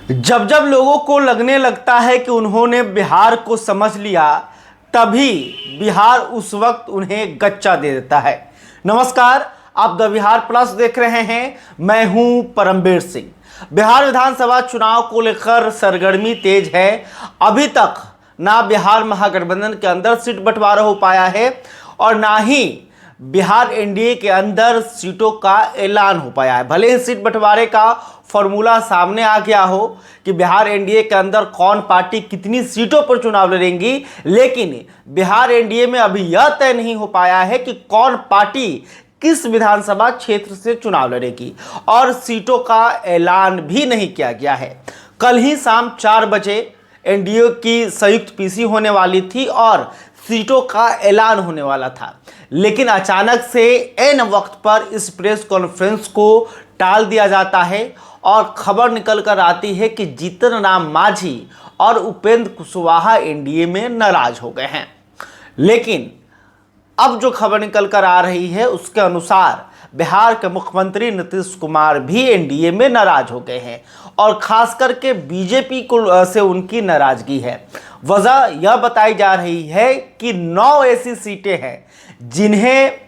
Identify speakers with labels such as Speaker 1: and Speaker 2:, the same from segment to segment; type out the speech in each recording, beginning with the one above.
Speaker 1: जब जब लोगों को लगने लगता है कि उन्होंने बिहार को समझ लिया, तभी बिहार उस वक्त उन्हें गच्चा दे देता है। नमस्कार, आप द बिहार प्लस देख रहे हैं। मैं हूं परमवीर सिंह। बिहार विधानसभा चुनाव को लेकर सरगर्मी तेज है। अभी तक ना बिहार महागठबंधन के अंदर सीट बंटवारा हो पाया है और ना ही बिहार एनडीए के अंदर सीटों का ऐलान हो पाया है। भले ही सीट बंटवारे का फॉर्मूला सामने आ गया हो कि बिहार एनडीए के अंदर कौन पार्टी कितनी सीटों पर चुनाव लड़ेंगी, लेकिन बिहार एनडीए में अभी यह तय नहीं हो पाया है कि कौन पार्टी किस विधानसभा क्षेत्र से चुनाव लड़ेगी और सीटों का ऐलान भी नहीं किया गया है। कल ही शाम 4 बजे एनडीए की संयुक्त पीसी होने वाली थी और सीटों का ऐलान होने वाला था, लेकिन अचानक से ऐन वक्त पर इस प्रेस कॉन्फ्रेंस को टाल दिया जाता है और खबर निकल कर आती है कि जीतन राम मांझी और उपेंद्र कुशवाहा एनडीए में नाराज हो गए हैं। लेकिन अब जो खबर निकल कर आ रही है उसके अनुसार बिहार के मुख्यमंत्री नीतीश कुमार भी एनडीए में नाराज हो गए हैं और खास करके बीजेपी को से उनकी नाराजगी है। वजह यह बताई जा रही है कि 9 ऐसी सीटें हैं जिन्हें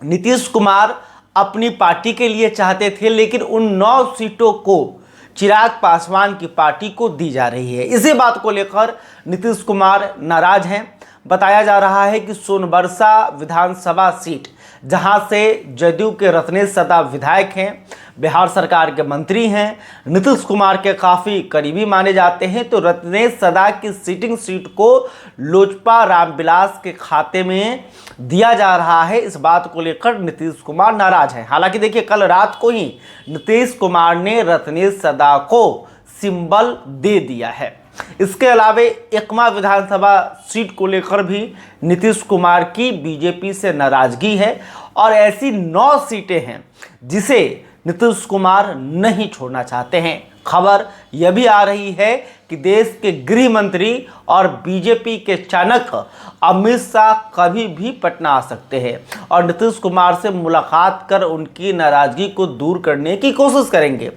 Speaker 1: नीतीश कुमार अपनी पार्टी के लिए चाहते थे, लेकिन उन 9 सीटों को चिराग पासवान की पार्टी को दी जा रही है। इसी बात को लेकर नीतीश कुमार नाराज हैं। बताया जा रहा है कि सोनबरसा विधानसभा सीट, जहां से जदयू के रत्नेश सदा विधायक हैं, बिहार सरकार के मंत्री हैं, नीतीश कुमार के काफ़ी करीबी माने जाते हैं, तो रत्नेश सदा की सिटिंग सीट को लोजपा रामविलास के खाते में दिया जा रहा है। इस बात को लेकर नीतीश कुमार नाराज हैं। हालांकि देखिए, कल रात को ही नीतीश कुमार ने रत्नेश सदा को सिंबल दे दिया है। इसके अलावे एकमा विधानसभा सीट को लेकर भी नीतीश कुमार की बीजेपी से नाराजगी है और ऐसी 9 सीटें हैं जिसे नीतीश कुमार नहीं छोड़ना चाहते हैं। खबर यह भी आ रही है कि देश के गृह मंत्री और बीजेपी के चाणक्य अमित शाह कभी भी पटना आ सकते हैं और नीतीश कुमार से मुलाकात कर उनकी नाराजगी को दूर करने की कोशिश करेंगे।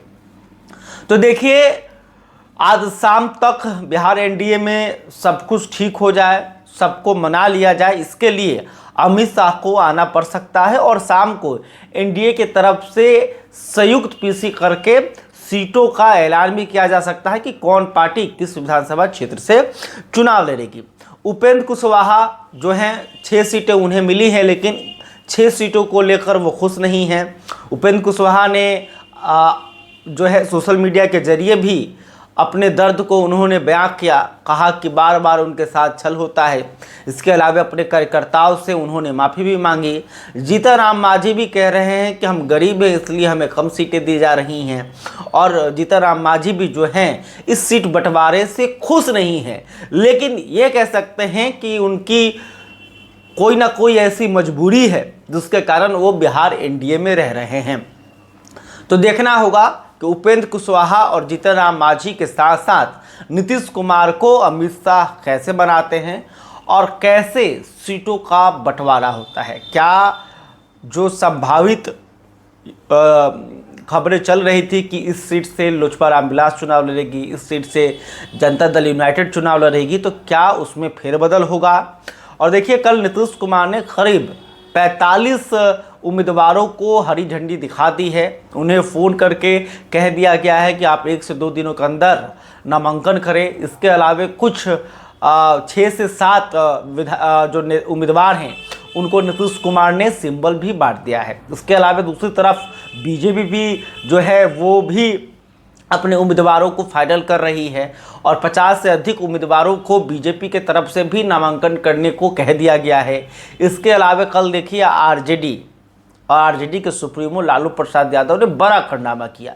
Speaker 1: तो देखिए, आज शाम तक बिहार एनडीए में सब कुछ ठीक हो जाए, सबको मना लिया जाए, इसके लिए अमित शाह को आना पड़ सकता है और शाम को एनडीए के तरफ से संयुक्त पीसी करके सीटों का ऐलान भी किया जा सकता है कि कौन पार्टी किस विधानसभा क्षेत्र से चुनाव लड़ेगी। उपेंद्र कुशवाहा जो हैं, 6 सीटें उन्हें मिली हैं, लेकिन 6 सीटों को लेकर वो खुश नहीं हैं। उपेंद्र कुशवाहा ने जो है सोशल मीडिया के जरिए भी अपने दर्द को उन्होंने बयां किया, कहा कि बार बार उनके साथ छल होता है। इसके अलावा अपने कार्यकर्ताओं से उन्होंने माफ़ी भी मांगी। जीतन राम मांझी भी कह रहे हैं कि हम गरीब हैं इसलिए हमें कम सीटें दी जा रही हैं और जीतन राम मांझी भी जो हैं इस सीट बंटवारे से खुश नहीं हैं, लेकिन ये कह सकते हैं कि उनकी कोई ना कोई ऐसी मजबूरी है जिसके कारण वो बिहार एनडीए में रह रहे हैं। तो देखना होगा कि उपेंद्र कुशवाहा और जीतन राम मांझी के साथ साथ नीतीश कुमार को अमित शाह कैसे बनाते हैं और कैसे सीटों का बंटवारा होता है। क्या जो संभावित खबरें चल रही थी कि इस सीट से लोजपा रामविलास चुनाव लड़ेगी, इस सीट से जनता दल यूनाइटेड चुनाव लड़ेगी, तो क्या उसमें फेरबदल होगा? और देखिए, कल नीतीश कुमार ने करीब 45 उम्मीदवारों को हरी झंडी दिखा दी है। उन्हें फ़ोन करके कह दिया गया है कि आप 1 से 2 दिनों के अंदर नामांकन करें। इसके अलावा कुछ 6 से 7 जो उम्मीदवार हैं उनको नीतीश कुमार ने सिंबल भी बांट दिया है। इसके अलावा दूसरी तरफ बीजेपी भी जो है वो भी अपने उम्मीदवारों को फाइनल कर रही है और 50 से अधिक उम्मीदवारों को बीजेपी के तरफ से भी नामांकन करने को कह दिया गया है। इसके अलावा कल देखिए, आरजेडी के सुप्रीमो लालू प्रसाद यादव ने बड़ा कारनामा किया।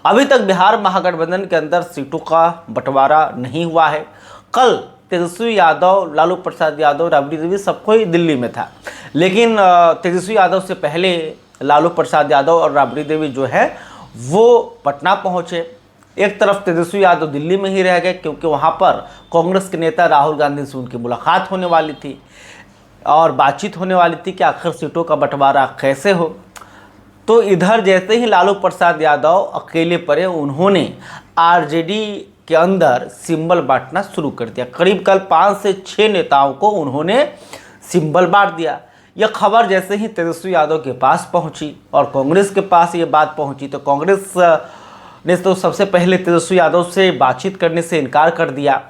Speaker 1: अभी तक बिहार महागठबंधन के अंदर सीटों का बंटवारा नहीं हुआ है। कल तेजस्वी यादव, लालू प्रसाद यादव, राबड़ी देवी सबको ही दिल्ली में था, लेकिन तेजस्वी यादव से पहले लालू प्रसाद यादव और राबड़ी देवी जो है वो पटना पहुँचे। एक तरफ तेजस्वी यादव दिल्ली में ही रह गए क्योंकि वहाँ पर कांग्रेस के नेता राहुल गांधी से उनकी मुलाकात होने वाली थी और बातचीत होने वाली थी कि आखिर सीटों का बंटवारा कैसे हो। तो इधर जैसे ही लालू प्रसाद यादव अकेले पड़े, उन्होंने आरजेडी के अंदर सिंबल बांटना शुरू कर दिया। करीब कल 5 से 6 नेताओं को उन्होंने सिंबल बांट दिया। यह खबर जैसे ही तेजस्वी यादव के पास पहुंची और कांग्रेस के पास ये बात पहुंची तो कांग्रेस ने तो सबसे पहले तेजस्वी यादव से बातचीत करने से इनकार कर दिया।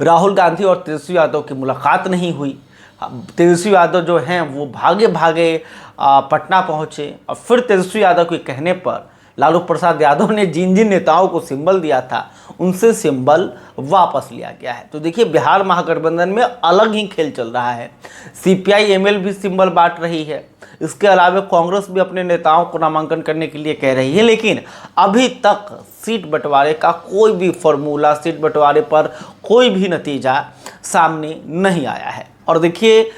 Speaker 1: राहुल गांधी और तेजस्वी यादव की मुलाकात नहीं हुई। तेजस्वी यादव जो हैं वो भागे भागे पटना पहुंचे और फिर तेजस्वी यादव के कहने पर लालू प्रसाद यादव ने जिन जिन नेताओं को सिंबल दिया था उनसे सिंबल वापस लिया गया है। तो देखिए बिहार महागठबंधन में अलग ही खेल चल रहा है। CPI-ML भी सिंबल बांट रही है। इसके अलावा कांग्रेस भी अपने नेताओं को नामांकन करने के लिए कह रही है, लेकिन अभी तक सीट बंटवारे का कोई भी फॉर्मूला, सीट बंटवारे पर कोई भी नतीजा सामने नहीं आया है। और देखिए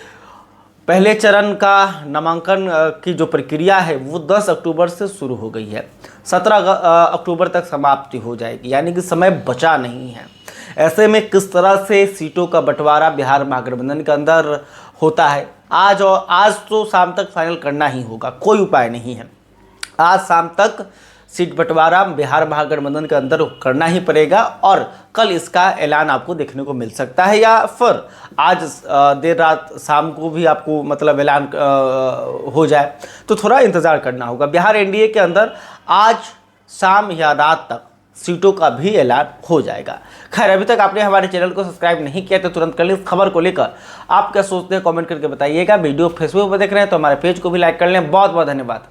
Speaker 1: पहले चरण का नामांकन की जो प्रक्रिया है वो 10 अक्टूबर से शुरू हो गई है। 17 अक्टूबर तक समाप्ति हो जाएगी, यानी कि समय बचा नहीं है। ऐसे में किस तरह से सीटों का बंटवारा बिहार महागठबंधन के अंदर होता है, आज तो शाम तक फाइनल करना ही होगा, कोई उपाय नहीं है। आज शाम तक सीट बंटवारा बिहार महागठबंधन के अंदर करना ही पड़ेगा और कल इसका ऐलान आपको देखने को मिल सकता है, या फिर आज देर रात शाम को भी आपको मतलब ऐलान हो जाए। तो थोड़ा इंतज़ार करना होगा। बिहार एनडीए के अंदर आज शाम या रात तक सीटों का भी ऐलान हो जाएगा। खैर, अभी तक आपने हमारे चैनल को सब्सक्राइब नहीं किया तो तुरंत कर लें। इस खबर को लेकर आप क्या सोचते हैं कमेंट करके बताइएगा। वीडियो फेसबुक पर देख रहे हैं तो हमारे पेज को भी लाइक कर लें। बहुत बहुत धन्यवाद।